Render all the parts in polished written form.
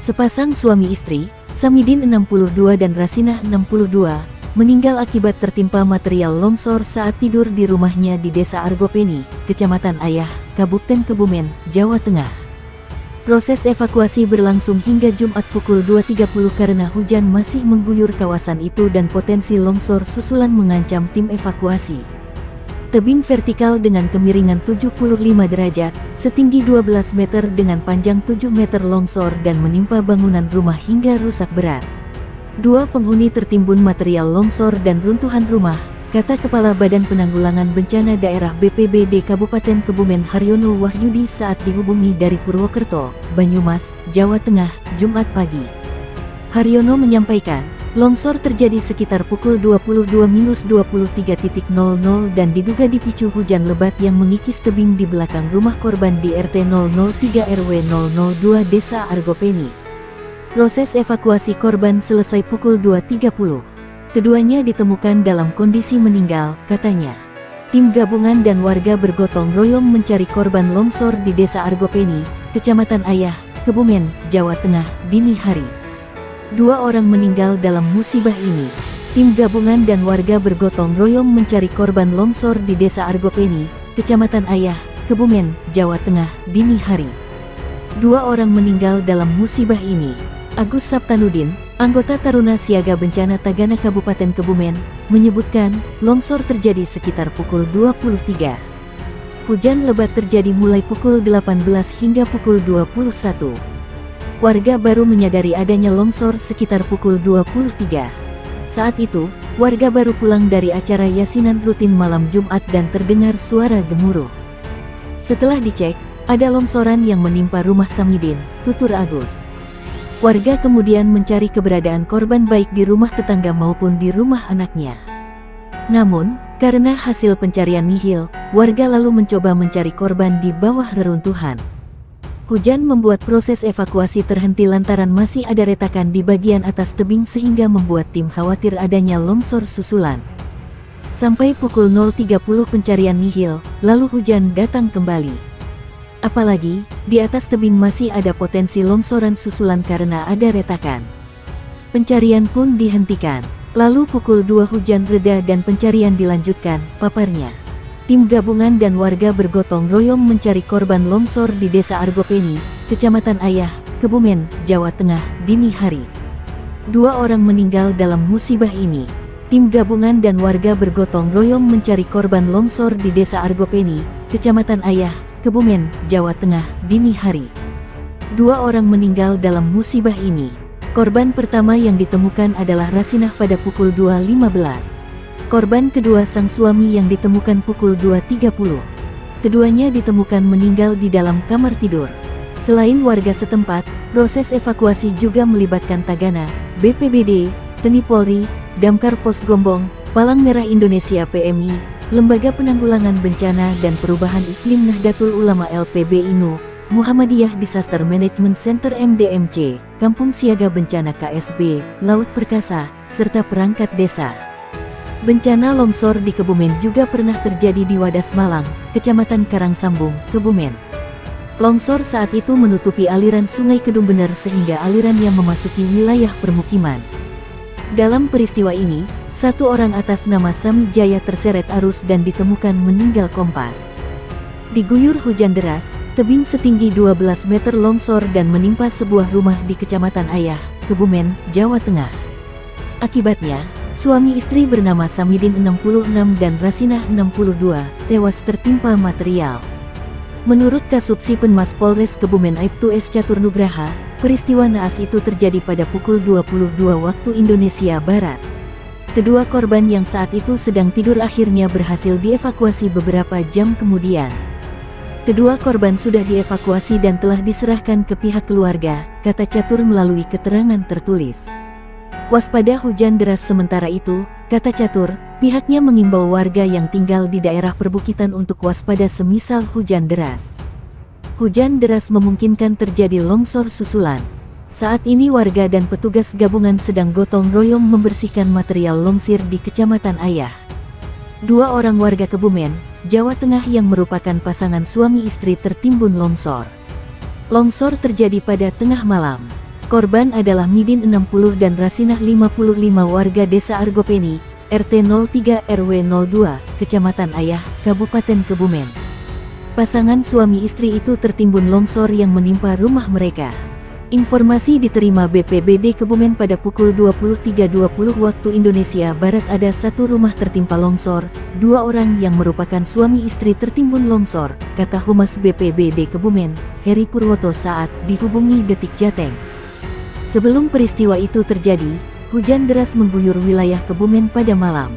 Sepasang suami istri, Samidin 62 dan Rasinah 62, meninggal akibat tertimpa material longsor saat tidur di rumahnya di Desa Argopeni, Kecamatan Ayah, Kabupaten Kebumen, Jawa Tengah. Proses evakuasi berlangsung hingga Jumat pukul 2.30 karena hujan masih mengguyur kawasan itu dan potensi longsor susulan mengancam tim evakuasi. Tebing vertikal dengan kemiringan 75 derajat, setinggi 12 meter dengan panjang 7 meter longsor dan menimpa bangunan rumah hingga rusak berat. 2 penghuni tertimbun material longsor dan runtuhan rumah, kata Kepala Badan Penanggulangan Bencana Daerah BPBD Kabupaten Kebumen Haryono Wahyudi saat dihubungi dari Purwokerto, Banyumas, Jawa Tengah, Jumat pagi. Haryono menyampaikan, longsor terjadi sekitar pukul 22-23.00 dan diduga dipicu hujan lebat yang mengikis tebing di belakang rumah korban di RT 003 RW 002 Desa Argopeni. Proses evakuasi korban selesai pukul 2.30. Keduanya ditemukan dalam kondisi meninggal, katanya. Tim gabungan dan warga bergotong royong mencari korban longsor di Desa Argopeni, Kecamatan Ayah, Kebumen, Jawa Tengah, dini hari. 2 orang meninggal dalam musibah ini. Tim gabungan dan warga bergotong royong mencari korban longsor di Desa Argopeni, Kecamatan Ayah, Kebumen, Jawa Tengah, dini hari. 2 orang meninggal dalam musibah ini. Agus Saptanudin, anggota Taruna Siaga Bencana Tagana Kabupaten Kebumen, menyebutkan longsor terjadi sekitar pukul 23. Hujan lebat terjadi mulai pukul 18 hingga pukul 21. Warga baru menyadari adanya longsor sekitar pukul 23. Saat itu, warga baru pulang dari acara yasinan rutin malam Jumat dan terdengar suara gemuruh. Setelah dicek, ada longsoran yang menimpa rumah Samidin, tutur Agus. Warga kemudian mencari keberadaan korban baik di rumah tetangga maupun di rumah anaknya. Namun, karena hasil pencarian nihil, warga lalu mencoba mencari korban di bawah reruntuhan. Hujan membuat proses evakuasi terhenti lantaran masih ada retakan di bagian atas tebing sehingga membuat tim khawatir adanya longsor susulan. Sampai pukul 0.30 pencarian nihil, lalu hujan datang kembali. Apalagi, di atas tebing masih ada potensi longsoran susulan karena ada retakan. Pencarian pun dihentikan. Lalu pukul 2 hujan reda dan pencarian dilanjutkan, paparnya. Tim gabungan dan warga bergotong royong mencari korban longsor di Desa Argopeni, Kecamatan Ayah, Kebumen, Jawa Tengah, dini hari. 2 orang meninggal dalam musibah ini. Tim gabungan dan warga bergotong royong mencari korban longsor di Desa Argopeni, Kecamatan Ayah, Kebumen, Jawa Tengah, dini hari. 2 orang meninggal dalam musibah ini. Korban pertama yang ditemukan adalah Rasinah pada pukul 2.15. Korban kedua sang suami yang ditemukan pukul 2.30. Keduanya ditemukan meninggal di dalam kamar tidur. Selain warga setempat, proses evakuasi juga melibatkan Tagana, BPBD, TNI Polri, Damkar Pos Gombong, Palang Merah Indonesia PMI, Lembaga Penanggulangan Bencana dan Perubahan Iklim Nahdlatul Ulama LPB INU, Muhammadiyah Disaster Management Center MDMC, Kampung Siaga Bencana KSB, Laut Perkasa, serta perangkat desa. Bencana longsor di Kebumen juga pernah terjadi di Wadas Malang, Kecamatan Karangsambung, Kebumen. Longsor saat itu menutupi aliran Sungai Kedumbener sehingga alirannya memasuki wilayah permukiman. Dalam peristiwa ini, 1 orang atas nama Sami Jaya terseret arus dan ditemukan meninggal kompas. Diguyur hujan deras, tebing setinggi 12 meter longsor dan menimpa sebuah rumah di Kecamatan Ayah, Kebumen, Jawa Tengah. Akibatnya, suami istri bernama Samidin 66 dan Rasinah 62 tewas tertimpa material. Menurut Kasubsi Penmas Polres Kebumen Aibtu S. Catur Nugraha, peristiwa naas itu terjadi pada pukul 22 waktu Indonesia Barat. Kedua korban yang saat itu sedang tidur akhirnya berhasil dievakuasi beberapa jam kemudian. Kedua korban sudah dievakuasi dan telah diserahkan ke pihak keluarga, kata Catur melalui keterangan tertulis. Waspada hujan deras sementara itu, kata Catur, pihaknya mengimbau warga yang tinggal di daerah perbukitan untuk waspada semisal hujan deras. Hujan deras memungkinkan terjadi longsor susulan. Saat ini warga dan petugas gabungan sedang gotong royong membersihkan material longsir di Kecamatan Ayah. 2 orang warga Kebumen, Jawa Tengah yang merupakan pasangan suami istri tertimbun longsor. Longsor terjadi pada tengah malam. Korban adalah Midin 60 dan Rasinah 55 warga desa Argopeni, RT 03 RW 02, Kecamatan Ayah, Kabupaten Kebumen. Pasangan suami istri itu tertimbun longsor yang menimpa rumah mereka. Informasi diterima BPBD Kebumen pada pukul 23.20 waktu Indonesia Barat ada satu rumah tertimpa longsor, 2 orang yang merupakan suami istri tertimbun longsor, kata Humas BPBD Kebumen, Heri Purwoto saat dihubungi Detik Jateng. Sebelum peristiwa itu terjadi, hujan deras mengguyur wilayah Kebumen pada malam.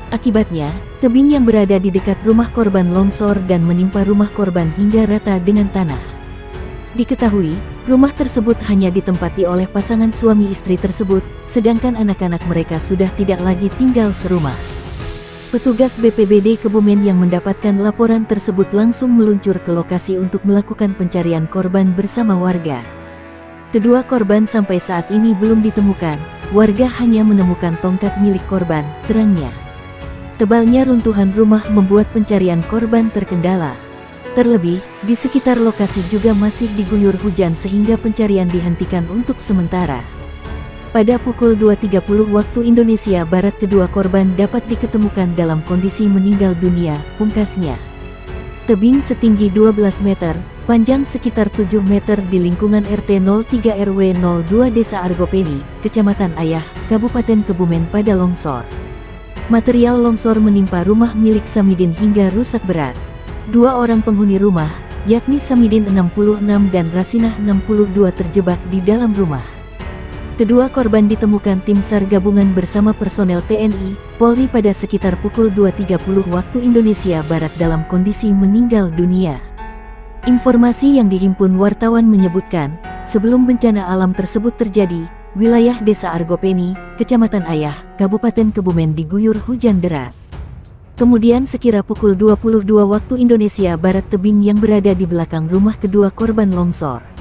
Akibatnya, tebing yang berada di dekat rumah korban longsor dan menimpa rumah korban hingga rata dengan tanah. Diketahui, rumah tersebut hanya ditempati oleh pasangan suami istri tersebut, sedangkan anak-anak mereka sudah tidak lagi tinggal serumah. Petugas BPBD Kebumen yang mendapatkan laporan tersebut langsung meluncur ke lokasi untuk melakukan pencarian korban bersama warga. Kedua korban sampai saat ini belum ditemukan, warga hanya menemukan tongkat milik korban, terangnya. Tebalnya runtuhan rumah membuat pencarian korban terkendala. Terlebih, di sekitar lokasi juga masih diguyur hujan sehingga pencarian dihentikan untuk sementara. Pada pukul 2.30 waktu Indonesia Barat kedua korban dapat diketemukan dalam kondisi meninggal dunia, pungkasnya. Tebing setinggi 12 meter, panjang sekitar 7 meter di lingkungan RT 03 RW 02 Desa Argopeni, Kecamatan Ayah, Kabupaten Kebumen pada longsor. Material longsor menimpa rumah milik Samidin hingga rusak berat. 2 orang penghuni rumah, yakni Samidin 66 dan Rasinah 62 terjebak di dalam rumah. Kedua korban ditemukan tim SAR gabungan bersama personel TNI, Polri pada sekitar pukul 2.30 waktu Indonesia Barat dalam kondisi meninggal dunia. Informasi yang dihimpun wartawan menyebutkan, sebelum bencana alam tersebut terjadi, wilayah Desa Argopeni, Kecamatan Ayah, Kabupaten Kebumen diguyur hujan deras. Kemudian sekira pukul 22 waktu Indonesia Barat tebing yang berada di belakang rumah kedua korban longsor.